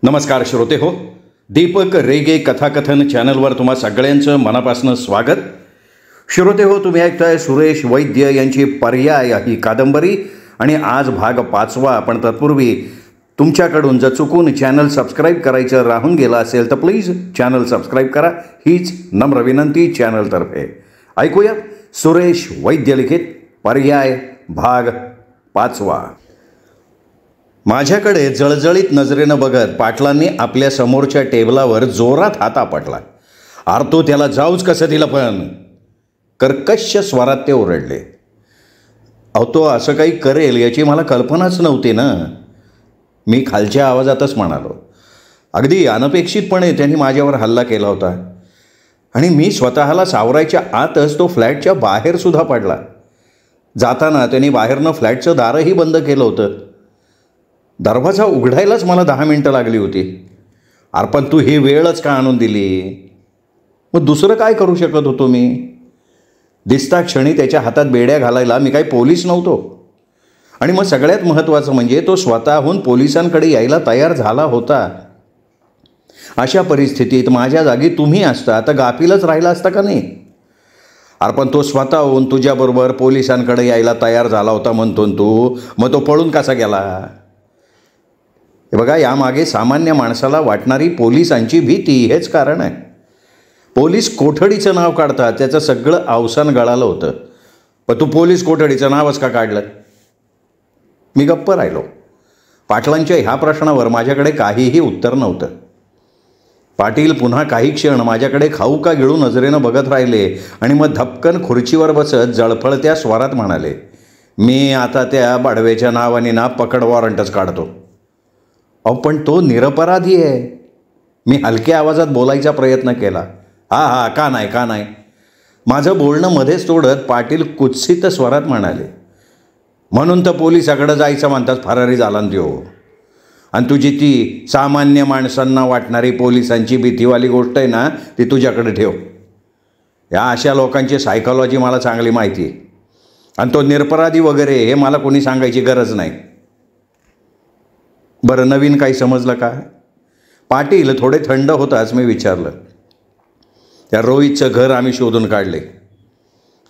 नमस्कार श्रोते हो, दीपक रेगे कथाकथन चॅनलवर तुम्हा सगळ्यांचं मनापासून स्वागत. श्रोते हो, तुम्ही ऐकताय सुरेश वैद्य यांची पर्याय ही कादंबरी आणि आज भाग 5वा. पण तत्पूर्वी तुमच्याकडून जर चुकून चॅनल सबस्क्राईब करायचं राहून गेलं असेल तर प्लीज चॅनल सबस्क्राईब करा, हीच नम्र विनंती चॅनलतर्फे. ऐकूया सुरेश वैद्य लिखित पर्याय भाग 5वा. माझ्याकडे जळजळीत नजरेनं बघत पाटलांनी आपल्या समोरच्या टेबलावर जोरात हात आपटला. आरतो त्याला जाऊच कसं दिलं पण, कर्कश स्वरात ते ओरडले. अहो, तो असं काही करेल याची मला कल्पनाच नव्हती ना. मी खालच्या आवाजातच म्हणालो. अगदी अनपेक्षितपणे त्यांनी माझ्यावर हल्ला केला होता आणि मी स्वतःला सावरायच्या आतच तो फ्लॅटच्या बाहेरसुद्धा पडला. जाताना त्यांनी बाहेरनं फ्लॅटचं दारही बंद केलं होतं. दरवाजा उघडायलाच मला 10 मिनटं लागली होती. अरे पण तू ही वेळच का आणून दिली? मग दुसरं काय करू शकत होतो मी? दिसता क्षणी त्याच्या हातात बेड्या घालायला मी काही पोलीस नव्हतो. आणि मग सगळ्यात महत्त्वाचं म्हणजे तो स्वतःहून पोलिसांकडे यायला तयार झाला होता. अशा परिस्थितीत माझ्या जागी तुम्ही असता तर गाफीलच राहिला असता का नाही? अरे पण तो स्वतःहून तुझ्याबरोबर पोलिसांकडे यायला तयार झाला होता म्हणतो तू, मग तो पळून कसा गेला? हे बघा, यामागे सामान्य माणसाला वाटणारी पोलिसांची भीती हेच कारण आहे. पोलीस कोठडीचं नाव काढतात, त्याचं सगळं अवसान गळालं होतं. पण तू पोलीस कोठडीचं नावच का काढलं? मी गप्प राहिलो. पाटलांच्या ह्या प्रश्नावर माझ्याकडे काहीही उत्तर नव्हतं. पाटील पुन्हा काही क्षण माझ्याकडे खाऊ का गिळू नजरेनं बघत राहिले आणि मग धपकन खुर्चीवर बसत जळफळत्या स्वरात म्हणाले, मी आता त्या बडवेच्या नावाने ना पकड वॉरंटच काढतो. अहो पण तो निरपराधी आहे. मी हलक्या आवाजात बोलायचा प्रयत्न केला. हा, का नाही. माझं बोलणं मध्येच तोडत पाटील कुत्सित स्वरात म्हणाले, म्हणून तर पोलिसाकडं जायचं म्हणतात फरारी झाला ना त्यो. आणि तुझी ती सामान्य माणसांना वाटणारी पोलिसांची भीतीवाली गोष्ट आहे ना, ती तुझ्याकडे ठेव. या अशा लोकांची सायकॉलॉजी मला चांगली माहिती आहे. आणि तो निरपराधी वगैरे हे मला कोणी सांगायची गरज नाही. बरं, नवीन काही समजलं का? पाटील थोडे थंड होताच मी विचारलं. त्या रोहितचं घर आम्ही शोधून काढले.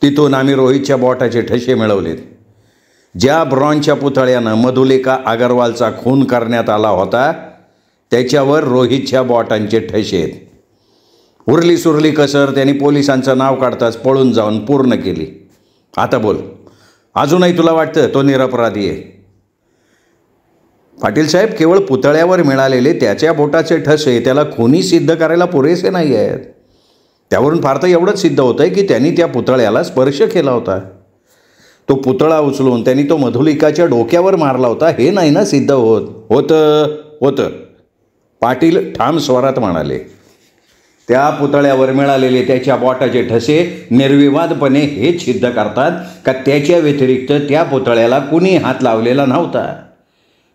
तिथून आम्ही रोहितच्या बोटाचे ठसे मिळवलेत. ज्या ब्रॉन्झच्या पुतळ्यानं मधुलिका अगरवालचा खून करण्यात आला होता त्याच्यावर रोहितच्या बोटांचे ठसे आहेत. उरली सुरली कसर त्यांनी पोलिसांचं नाव काढताच पळून जाऊन पूर्ण केली. आता बोल, अजूनही तुला वाटतं तो निरपराधी आहे? पाटील साहेब, केवळ पुतळ्यावर मिळालेले त्याच्या बोटाचे ठसे त्याला खुनी सिद्ध करायला पुरेसे नाही आहेत. त्यावरून फार तर एवढंच सिद्ध होतं आहे की त्यांनी त्या पुतळ्याला स्पर्श केला होता. तो पुतळा उचलून त्यांनी तो मधुलिकाच्या डोक्यावर मारला होता हे नाही ना सिद्ध होतं. पाटील ठाम स्वरात म्हणाले. त्या पुतळ्यावर मिळालेले त्याच्या बोटाचे ठसे निर्विवादपणे हेच सिद्ध करतात का त्याच्या व्यतिरिक्त त्या पुतळ्याला कुणी हात लावलेला नव्हता.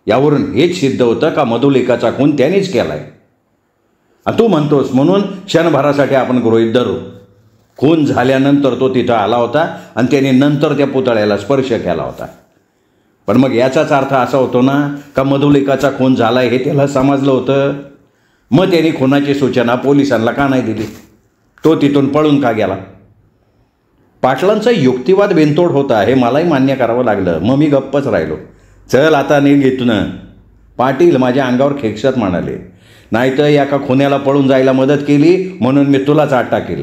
यावरून हेच सिद्ध होतं का मधुलिकाचा खून त्यानेच केला आहे. तू म्हणतोस म्हणून क्षणभरासाठी आपण गृहीत धरू. खून झाल्यानंतर तो तिथं आला होता आणि त्याने नंतर त्या पुतळ्याला स्पर्श केला होता. पण मग याचाच अर्थ असा होतो ना का मधुलिकाचा खून झाला हे त्याला समजलं होतं. मग त्याने खुनाची सूचना पोलिसांना का नाही दिली? तो तिथून पळून का गेला? पाटलांचा युक्तिवाद बेनतोड होता हे मलाही मान्य करावं लागलं. मग मी गप्पच राहिलो. चल आता नीट घेतून. पाटील माझ्या अंगावर खेकसत म्हणाले, नाहीतर एका खुन्याला पळून जायला मदत केली म्हणून मी तुलाच आत टाकेल.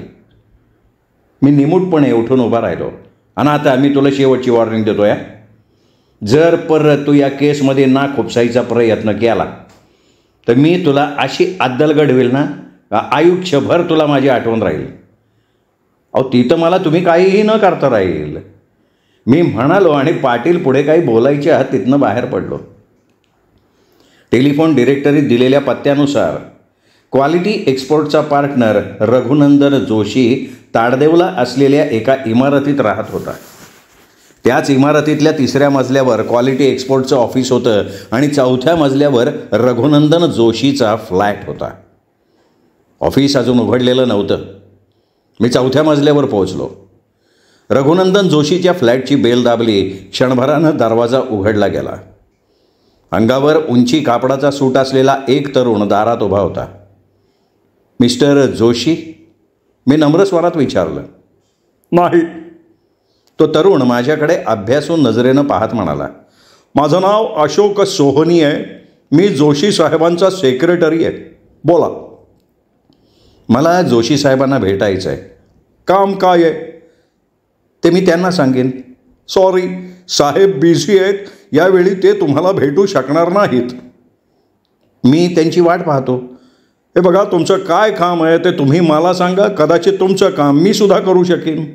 मी निमूटपणे उठून उभा राहिलो. आणि आता मी तुला शेवटची वॉर्निंग देतो या. जर परत तू या केसमध्ये ना खुपसायचा प्रयत्न केला तर मी तुला अशी अद्दल घडवेल ना, आयुष्यभर तुला माझी आठवण राहील. अहो ती तर मला तुम्ही काहीही न करता राहील, मी म्हणालो. आणि पाटील पुढे काही बोलायच्या तिथनं बाहेर पडलो. टेलिफोन डिरेक्टरीत दिलेल्या पत्त्यानुसार क्वालिटी एक्सपोर्टचा पार्टनर रघुनंदन जोशी ताडदेवला असलेल्या एका इमारतीत राहत होता. त्याच इमारतीतल्या 3ऱ्या मजल्यावर क्वालिटी एक्सपोर्टचं ऑफिस होतं आणि 4थ्या मजल्यावर रघुनंदन जोशीचा फ्लॅट होता. ऑफिस अजून उघडलेलं नव्हतं. मी 4थ्या मजल्यावर पोहोचलो. रघुनंदन जोशीच्या फ्लॅटची बेल दाबली. क्षणभरानं दरवाजा उघडला गेला. अंगावर उंची कापडाचा सूट असलेला एक तरुण दारात उभा होता. मिस्टर जोशी, मी नम्र स्वरात विचारलं. नाही. तो तरुण माझ्याकडे अभ्यासून नजरेनं पाहत म्हणाला. माझं नाव अशोक सोहनी आहे. मी जोशी साहेबांचा सेक्रेटरी आहे. बोला. मला जोशी साहेबांना भेटायचं आहे. काम काय आहे? ते मी त्यांना सांगेन. सॉरी, साहेब बिझी आहेत. यावेळी ते तुम्हाला भेटू शकणार नाहीत. मी त्यांची वाट पाहतो. हे बघा, तुमचं काय काम आहे ते तुम्ही मला सांगा. कदाचित तुमचं काम मी सुद्धा करू शकेन.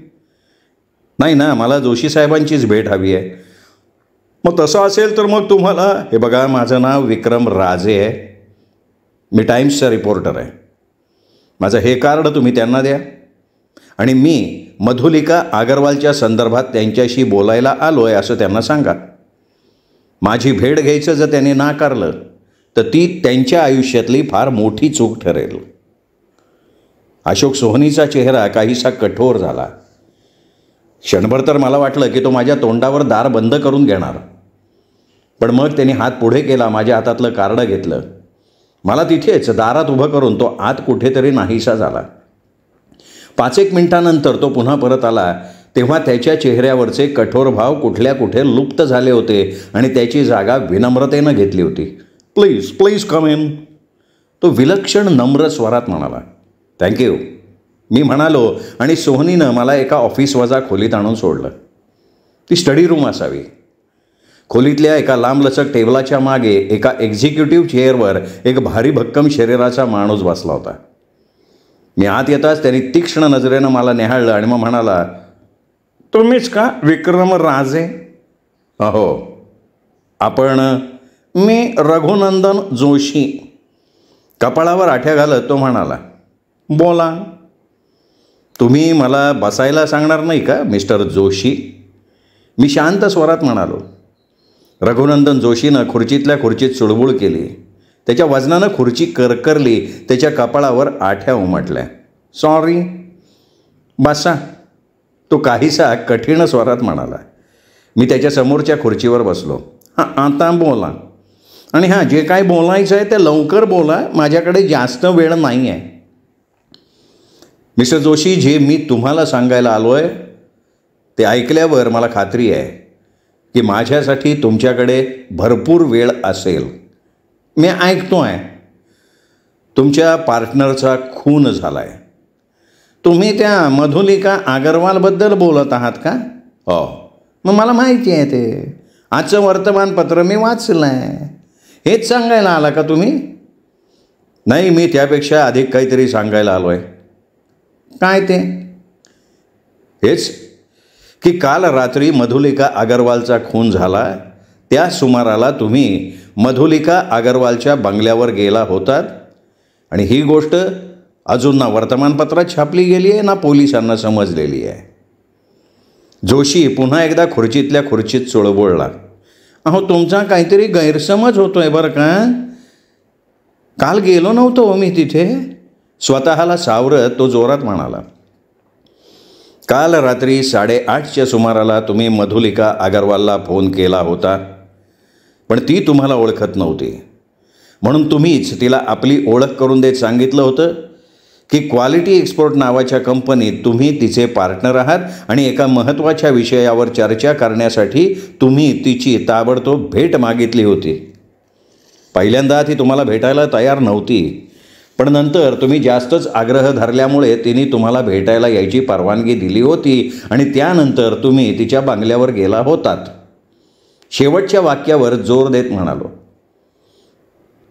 नाही ना, मला जोशी साहेबांचीच भेट हवी आहे. मग तसं असेल तर मग तुम्हाला, हे बघा, माझं नाव विक्रम राजे आहे. मी टाइम्सचा रिपोर्टर आहे. माझं हे कार्ड तुम्ही त्यांना द्या आणि मी मधुलिका अग्रवालच्या संदर्भात त्यांच्याशी बोलायला आलो आहे असं त्यांना सांगा. माझी भेट घ्यायचं जर त्यांनी नाकारलं तर ती त्यांच्या आयुष्यातली फार मोठी चूक ठरेल. अशोक सोहनीचा चेहरा काहीसा कठोर झाला. क्षणभर तर मला वाटलं की तो माझ्या तोंडावर दार बंद करून घेणार. पण मग त्यांनी हात पुढे केला, माझ्या हातातलं कार्ड घेतलं. मला तिथेच दारात उभं करून तो आत कुठेतरी नाहीसा झाला. 5-1 मिनिटानंतर तो पुन्हा परत आला. तेव्हा त्याच्या चेहऱ्यावरचे कठोर भाव कुठल्या कुठे लुप्त झाले होते आणि त्याची जागा विनम्रतेनं घेतली होती. Please please come in. तो विलक्षण नम्र स्वरात म्हणाला. थँक्यू, मी म्हणालो आणि सोहनीनं मला एका ऑफिसवजा खोलीत आणून सोडलं. ती स्टडी रूम असावी. खोलीतल्या एका लांबलचक टेबलाच्या मागे एका एक्झिक्युटिव्ह चेअरवर एक भारी भक्कम शरीराचा माणूस बसला होता. मी आत येताच त्यांनी तीक्ष्ण नजरेनं मला निहाळलं आणि मग म्हणाला, तुम्हीच का विक्रम राजे? अहो. आपण? मी रघुनंदन जोशी. कपाळावर आठ्या घालत तो म्हणाला, बोला. तुम्ही मला बसायला सांगणार नाही का मिस्टर जोशी? मी शांत स्वरात म्हणालो. रघुनंदन जोशीनं खुर्चीतल्या खुर्चीत चुळबुळ केली. त्याच्या वजनानं खुर्ची करकरली. त्याच्या कपाळावर आठ्या उमटल्या. सॉरी. बसा, तो काहीसा कठीण स्वरात म्हणाला. मी त्याच्या समोरच्या खुर्चीवर बसलो. हां, आता बोला. आणि हां, जे काय बोलायचं आहे ते लवकर बोला. माझ्याकडे जास्त वेळ नाही आहे. मिस्टर जोशी, जे मी तुम्हाला सांगायला आलो आहे ते ऐकल्यावर मला खात्री आहे की माझ्यासाठी तुमच्याकडे भरपूर वेळ असेल. मी ऐकतो आहे. तुमच्या पार्टनरचा खून झाला आहे. तुम्ही त्या मधुलिका अग्रवालबद्दल बोलत आहात का? हो. मग मला माहिती आहे ते. आजचं वर्तमानपत्र मी वाचलं आहे. हेच सांगायला आला का तुम्ही? नाही, मी त्यापेक्षा अधिक काहीतरी सांगायला आलो आहे. काय ते? हेच की काल रात्री मधुलिका अग्रवालचा खून झाला. त्या सुमाराला तुम्ही मधुलिका अग्रवालच्या बंगल्यावर गेला होतात आणि ही गोष्ट अजून ना वर्तमानपत्रात छापली गेली आहे ना पोलिसांना समजलेली आहे. जोशी पुन्हा एकदा खुर्चीतल्या खुर्चीत चुळबुळला. अहो, तुमचा काहीतरी गैरसमज होतोय बरं का. काल गेलो नव्हतो मी तिथे. स्वतःला सावरत तो जोरात म्हणाला. काल रात्री 8:30च्या सुमाराला तुम्ही मधुलिका अग्रवालला फोन केला होता, पण ती तुम्हाला ओळखत नव्हती. म्हणून तुम्हीच तिला आपली ओळख करून देत सांगितलं होतं की क्वालिटी एक्सपोर्ट नावाच्या कंपनीत तुम्ही तिचे पार्टनर आहात आणि एका महत्त्वाच्या विषयावर चर्चा करण्यासाठी तुम्ही तिची ताबडतोब भेट मागितली होती. पहिल्यांदा ती तुम्हाला भेटायला तयार नव्हती, पण नंतर तुम्ही जास्तच आग्रह धरल्यामुळे तिने तुम्हाला भेटायला यायची परवानगी दिली होती आणि त्यानंतर तुम्ही तिच्या बंगल्यावर गेला होतात. शेवटच्या वाक्यावर जोर देत म्हणालो.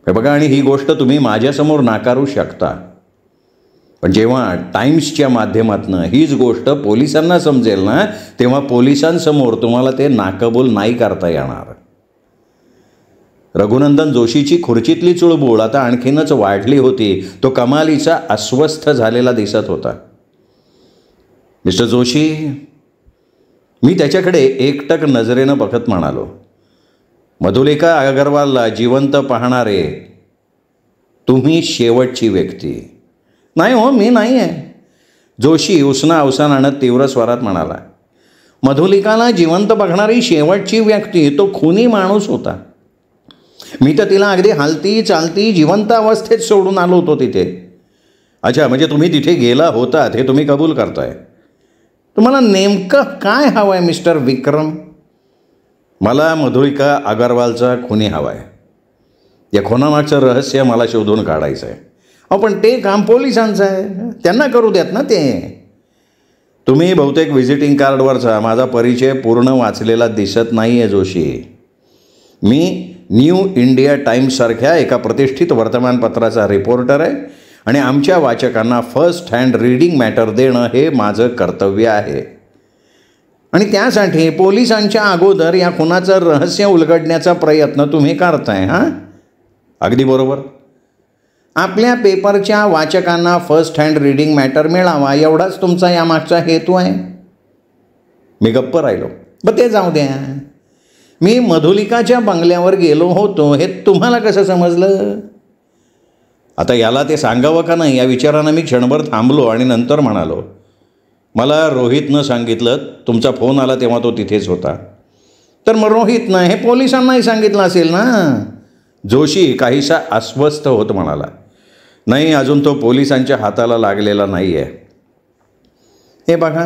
हे बघा, आणि ही गोष्ट तुम्ही माझ्यासमोर नाकारू शकता, पण जेव्हा टाइम्सच्या माध्यमातून हीच गोष्ट पोलिसांना समजेल ना, तेव्हा पोलिसांसमोर तुम्हाला ते नाकबूल नाही करता येणार. रघुनंदन जोशीची खुर्चीतली चुळबुळ आता आणखीनच वाढली होती. तो कमालीचा अस्वस्थ झालेला दिसत होता. मिस्टर जोशी, मी त्याच्याकडे एकटक नजरेनं बघत म्हणालो, मधुलिका अग्रवालला जिवंत पाहणारे तुम्ही शेवटची व्यक्ती. नाही हो, मी नाही आहे. जोशी उसना अवसान आणत तीव्र स्वरात म्हणाला. मधुलिकाला जिवंत बघणारी शेवटची व्यक्ती तो खुनी माणूस होता. मी तर तिला अगदी हालती चालती जिवंत अवस्थेत सोडून आलो होतो तिथे. अच्छा, म्हणजे तुम्ही तिथे गेला होतात हे तुम्ही कबूल करताय. तुम्हाला नेमकं काय हवं आहे मिस्टर विक्रम? मला मधुलिका अगरवालचा खुनी हवा आहे. या खुनामागचं रहस्य मला शोधून काढायचं आहे. पण ते काम पोलिसांचं आहे, त्यांना करू द्यात ना ते. तुम्ही बहुतेक व्हिजिटिंग कार्डवरचा माझा परिचय पूर्ण वाचलेला दिसत नाही आहे जोशी. मी न्यू इंडिया टाइम्ससारख्या एका प्रतिष्ठित वर्तमानपत्राचा रिपोर्टर आहे आणि आमच्या वाचकांना फर्स्ट हँड रीडिंग मॅटर देणं हे माझं कर्तव्य आहे. आणि त्यासाठी पोलिसांच्या अगोदर या खुनाचं रहस्य उलगडण्याचा प्रयत्न तुम्ही करताय. हां, अगदी बरोबर. आपल्या पेपरच्या वाचकांना फर्स्ट हँड रीडिंग मॅटर मिळावा एवढाच तुमचा यामागचा हेतू आहे. मी गप्प राहिलो. ते जाऊ द्या. मी मधुलिकाच्या बंगल्यावर गेलो होतो हे तुम्हाला कसं समजलं? आता याला ते सांगावं का नाही या विचारानं मी क्षणभर थांबलो आणि नंतर म्हणालो, मला रोहितनं सांगितलं. तुमचा फोन आला तेव्हा तो तिथेच होता. तर मग रोहितनं हे पोलिसांनाही सांगितलं असेल ना? जोशी काहीसा अस्वस्थ होत म्हणाला, नाही, अजून तो पोलिसांच्या हाताला लागलेला नाही आहे. हे बघा,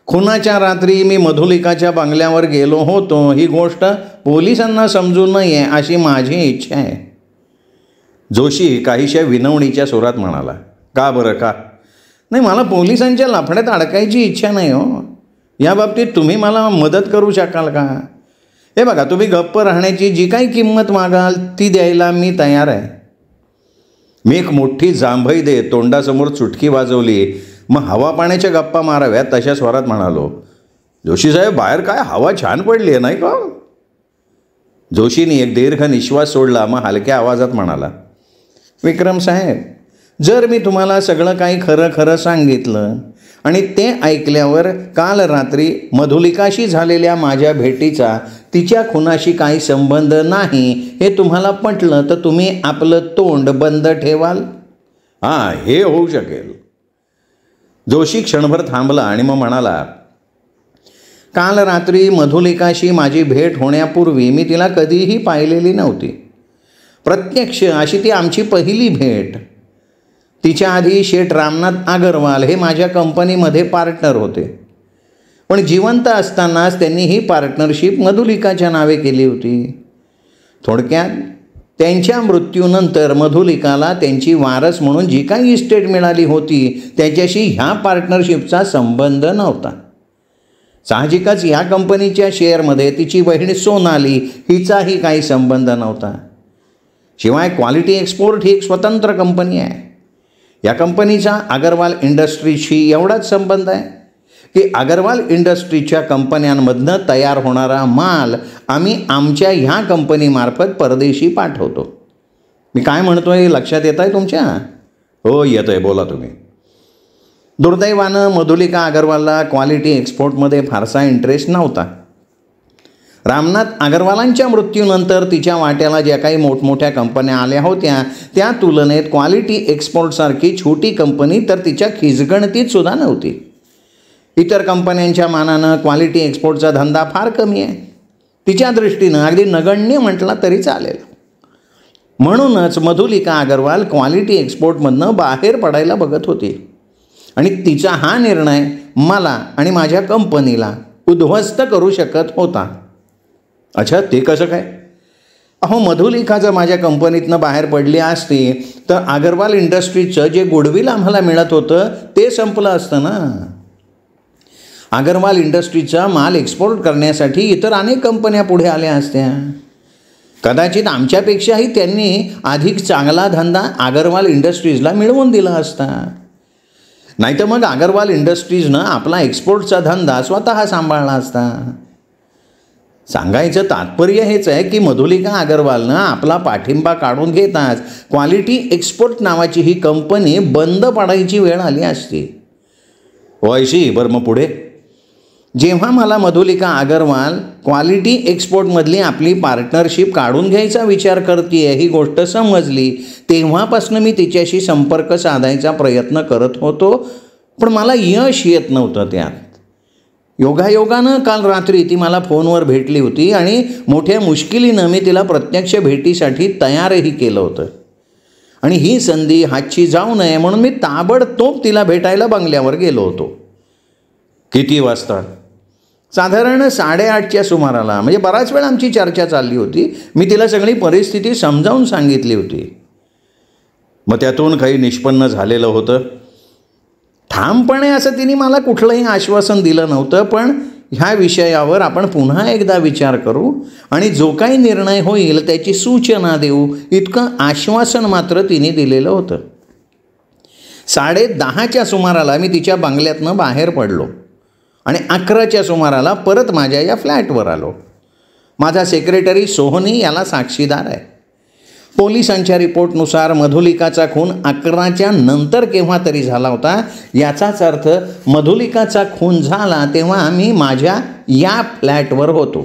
खुनाच्या रात्री मी मधुलिकाच्या बंगल्यावर गेलो होतो ही गोष्ट पोलिसांना समजू नये अशी माझी इच्छा आहे. जोशी काहीशा विनवणीच्या सुरात म्हणाला, का बरं, का? नाही, मला पोलिसांच्या लफड्यात अडकायची इच्छा नाही हो. या बाबतीत तुम्ही मला मदत करू शकाल का? हे बघा, तुम्ही गप्प राहण्याची जी काही किंमत मागाल ती द्यायला मी तयार आहे. मी एक मोठी जांभई दे तोंडासमोर चुटकी वाजवली, मग हवा पाण्याच्या गप्पा माराव्यात तशा स्वरात म्हणालो, जोशी साहेब, बाहेर काय हवा छान पडली आहे नाही का? जोशीने एक दीर्घ निश्वास सोडला, मग हलक्या आवाजात म्हणाला, विक्रम साहेब, जर मी तुम्हाला सगळं काही खरं खरं सांगितलं आणि ते ऐकल्यावर काल रात्री मधुलिकाशी झालेल्या माझ्या भेटीचा तिच्या खुनाशी काही संबंध नाही हे तुम्हाला पटलं तर तुम्ही आपलं तोंड बंद ठेवाल? हां, हे होऊ शकेल. जोशी क्षणभर थांबला आणि मग म्हणाला, काल रात्री मधुलिकाशी माझी भेट होण्यापूर्वी मी तिला कधीही पाहिलेली नव्हती. प्रत्यक्ष अशी ती आमची पहिली भेट. तिच्या आधी शेठ रामनाथ अगरवाल हे माझ्या कंपनीमध्ये पार्टनर होते, पण जिवंत असतानाच त्यांनी ही पार्टनरशिप मधुलिकाच्या नावे केली होती. थोडक्यात त्यांच्या मृत्यूनंतर मधुलिकाला त्यांची वारस म्हणून जी काही इस्टेट मिळाली होती त्याच्याशी ह्या पार्टनरशिपचा संबंध नव्हता. साहजिकच ह्या कंपनीच्या शेअरमध्ये तिची बहीण सोनाली हिचाही काही संबंध नव्हता. शिवाय क्वालिटी एक्सपोर्ट ही एक स्वतंत्र कंपनी आहे. या कंपनीचा अगरवाल इंडस्ट्रीजशी एवढाच संबंध आहे की अगरवाल इंडस्ट्रीजच्या कंपन्यांमधनं तयार होणारा माल आम्ही आमच्या ह्या कंपनीमार्फत परदेशी पाठवतो. मी काय म्हणतो हे लक्षात येत आहे तुमच्या? हो, येतं आहे, बोला तुम्ही. दुर्दैवानं मधुलिका अगरवालला क्वालिटी एक्सपोर्टमध्ये फारसा इंटरेस्ट नव्हता. रामनाथ अगरवालांच्या मृत्यूनंतर तिच्या वाट्याला ज्या काही मोठमोठ्या कंपन्या आल्या होत्या त्या तुलनेत क्वालिटी एक्सपोर्टसारखी छोटी कंपनी तर तिच्या खिजगणतीत सुद्धा नव्हती. इतर कंपन्यांच्या मानानं क्वालिटी एक्सपोर्टचा धंदा फार कमी आहे. तिच्या दृष्टीनं अगदी नगण्य म्हटला तरी चालेल. म्हणूनच मधुलिका अगरवाल क्वालिटी एक्सपोर्टमधनं बाहेर पडायला बघत होती आणि तिचा हा निर्णय मला आणि माझ्या कंपनीला उद्ध्वस्त करू शकत होता. अच्छा, ते कसं काय? अहो, मधुलिका जर माझ्या कंपनीतनं बाहेर पडली असती तर अगरवाल इंडस्ट्रीजचं जे गुडविल आम्हाला मिळत होतं ते संपलं असतं ना. अगरवाल इंडस्ट्रीजचा माल एक्सपोर्ट करण्यासाठी इतर अनेक कंपन्या पुढे आल्या असत्या. कदाचित आमच्यापेक्षाही त्यांनी अधिक चांगला धंदा अगरवाल इंडस्ट्रीजला मिळवून दिला असता. नाहीतर मग अगरवाल इंडस्ट्रीजनं आपला एक्सपोर्टचा धंदा स्वतः सांभाळला असता. सांगायचं तात्पर्य हेच आहे की मधुलिका अगरवालनं आपला पाठिंबा काढून घेताच क्वालिटी एक्सपोर्ट नावाची ही कंपनी बंद पडायची वेळ आली असती. वयशी, बरं मग पुढे? जेव्हा मला मधुलिका अगरवाल क्वालिटी एक्सपोर्टमधली आपली पार्टनरशिप काढून घ्यायचा विचार करते ही गोष्ट समजली तेव्हापासून मी तिच्याशी संपर्क साधायचा प्रयत्न करत होतो, पण मला यश येत नव्हतं त्यात. योगायोगानं काल रात्री ती मला फोनवर भेटली होती आणि मोठ्या मुश्किलीनं मी तिला प्रत्यक्ष भेटीसाठी तयारही केलं होतं. आणि ही संधी हातची जाऊ नये म्हणून मी ताबडतोब तिला भेटायला बंगल्यावर गेलो होतो. किती वाजता? साधारण 8:30च्या सुमाराला. म्हणजे बराच वेळ आमची चर्चा चालली होती. मी तिला सगळी परिस्थिती समजावून सांगितली होती. मग त्यातून काही निष्पन्न झालेलं होतं? ठामपणे असं तिने मला कुठलंही आश्वासन दिलं नव्हतं, पण ह्या विषयावर आपण पुन्हा एकदा विचार करू आणि जो काही निर्णय होईल त्याची सूचना देऊ इतकं आश्वासन मात्र तिने दिलेलं होतं. 10:30च्या सुमाराला मी तिच्या बंगल्यातनं बाहेर पडलो आणि 11च्या सुमाराला परत माझ्या या फ्लॅटवर आलो. माझा सेक्रेटरी सोहनी याला साक्षीदार आहे. पोलिसांच्या रिपोर्टनुसार मधुलिकाचा खून 11च्या नंतर केव्हा तरी झाला होता. याचाच अर्थ मधुलिकाचा खून झाला तेव्हा आम्ही माझ्या या फ्लॅटवर होतो.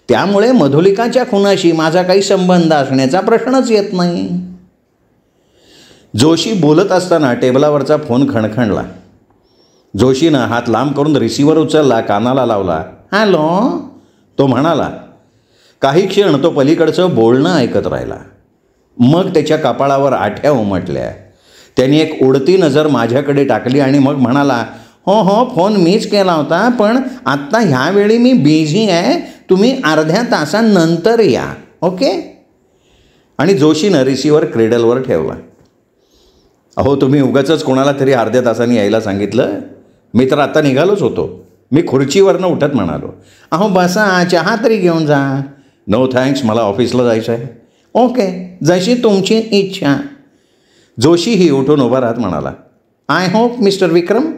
त्यामुळे मधुलिकाच्या खुनाशी माझा काही संबंध असण्याचा प्रश्नच येत नाही. जोशी बोलत असताना टेबलावरचा फोन खणखणला. जोशीनं हात लांब करून रिसिव्हर उचलला, कानाला लावला. हॅलो, तो म्हणाला. काही क्षण तो पलीकडचं बोलणं ऐकत राहिला. मग त्याच्या कपाळावर आठ्या उमटल्या. त्याने एक उडती नजर माझ्याकडे टाकली आणि मग म्हणाला, हो फोन मीच केला होता, पण आत्ता ह्यावेळी मी बिझी आहे. तुम्ही अर्ध्या तासानंतर या, ओके? आणि जोशीनं रिसिव्हर क्रेडलवर ठेवला. अहो, तुम्ही उगाचच कोणाला तरी अर्ध्या तासाने यायला सांगितलं? मी तर आत्ता निघालोच होतो. मी खुर्चीवरनं उठत म्हणालो. अहो बसा, चहा तरी घेऊन जा. नो थँक्स, मला ऑफिसला जायचं आहे. ओके, जशी तुमची इच्छा. जोशीही उठून उभा राहत म्हणाला. आय होप मिस्टर विक्रम,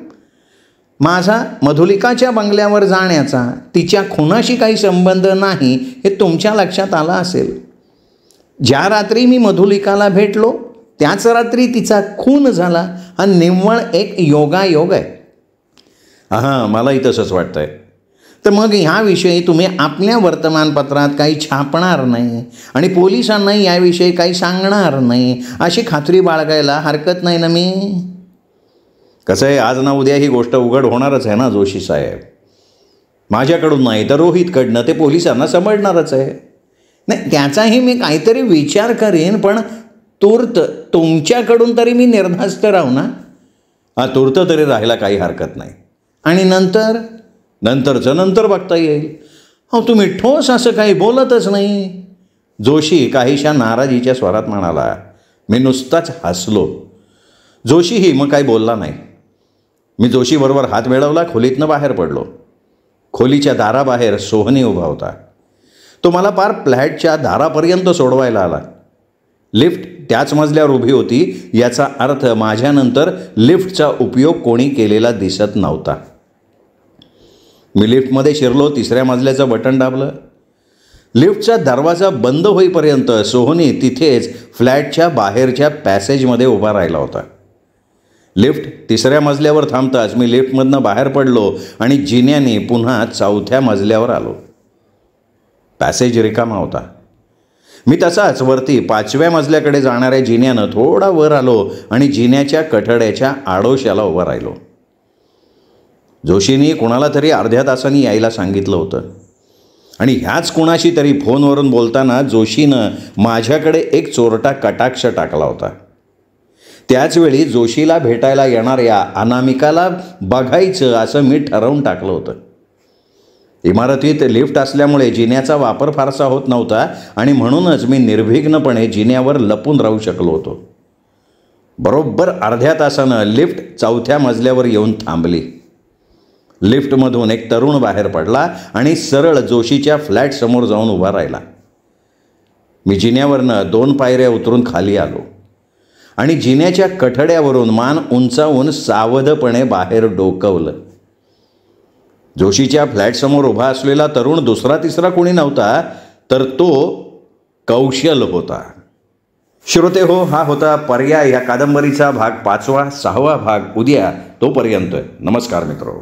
माझा मधुलिकाच्या बंगल्यावर जाण्याचा तिच्या खुनाशी काही संबंध नाही हे तुमच्या लक्षात आलं असेल. ज्या रात्री मी मधुलिकाला भेटलो त्याच रात्री तिचा खून झाला. हा निव्वळ एक योगायोग आहे. हां, मलाही तसंच वाटतं आहे. तर मग ह्याविषयी तुम्ही आपल्या वर्तमानपत्रात काही छापणार नाही आणि पोलिसांनाही याविषयी काही सांगणार नाही अशी खात्री बाळगायला हरकत नाही ना? मी कसं आहे, आज ना उद्या ही गोष्ट उघड होणारच आहे ना जोशी साहेब. माझ्याकडून नाही तर रोहितकडनं ते पोलिसांना समजणारच आहे. नाही, त्याचाही मी काहीतरी विचार करीन, पण तूर्त तुमच्याकडून तरी मी निर्धास्त राहू ना? हा, तूर्त तरी राहायला काही हरकत नाही. आणि नंतरचं नंतर बघता येईल. हो, तुम्ही ठोस असं काही बोलतच नाही. जोशी काहीशा नाराजीच्या स्वरात म्हणाला. मी नुसताच हसलो. जोशीही मग काही बोलला नाही. मी जोशीबरोबर हात मिळवला, खोलीतनं बाहेर पडलो. खोलीच्या दाराबाहेर सोहनी उभा होता. तो मला पार फ्लॅटच्या दारापर्यंत सोडवायला आला. लिफ्ट त्याच मजल्यावर उभी होती. याचा अर्थ माझ्यानंतर लिफ्टचा उपयोग कोणी केलेला दिसत नव्हता. मी लिफ्टमध्ये शिरलो. 3ऱ्या मजल्याचं बटन दाबलं. लिफ्टचा दरवाजा बंद होईपर्यंत सोहनी तिथेच फ्लॅटच्या बाहेरच्या पॅसेजमध्ये उभा राहिला होता. लिफ्ट 3ऱ्या मजल्यावर थांबताच मी लिफ्टमधनं बाहेर पडलो आणि जिन्याने पुन्हा 4थ्या मजल्यावर आलो. पॅसेज रिकामा होता. मी तसाच वरती 5व्या मजल्याकडे जाणाऱ्या जिन्यानं थोडा वर आलो आणि जिन्याच्या कठड्याच्या आडोशाला उभा राहिलो. जोशींनी कुणाला तरी अर्ध्या तासांनी यायला सांगितलं होतं आणि ह्याच कुणाशी तरी फोनवरून बोलताना जोशीनं माझ्याकडे एक चोरटा कटाक्ष टाकला होता. त्याचवेळी जोशीला भेटायला येणाऱ्या अनामिकाला बघायचं असं मी ठरवून टाकलं होतं. इमारतीत लिफ्ट असल्यामुळे जिन्याचा वापर फारसा होत नव्हता आणि म्हणूनच मी निर्विघ्नपणे जिन्यावर लपून राहू शकलो होतो. बरोबर अर्ध्या तासानं लिफ्ट 4थ्या मजल्यावर येऊन थांबली. लिफ्टमधून एक तरुण बाहेर पडला आणि सरळ जोशीच्या फ्लॅटसमोर जाऊन उभा राहिला. मी जिन्यावरनं 2 पायऱ्या उतरून खाली आलो आणि जिन्याच्या कठड्यावरून मान उंचावून सावधपणे बाहेर डोकावलं. जोशीच्या फ्लॅटसमोर उभा असलेला तरुण दुसरा तिसरा कोणी नव्हता, तर तो कौशल होता. श्रोते हो, हा होता पर्याय ह्या कादंबरीचा भाग 5वा. 6वा भाग उद्या. तोपर्यंत नमस्कार मित्रो.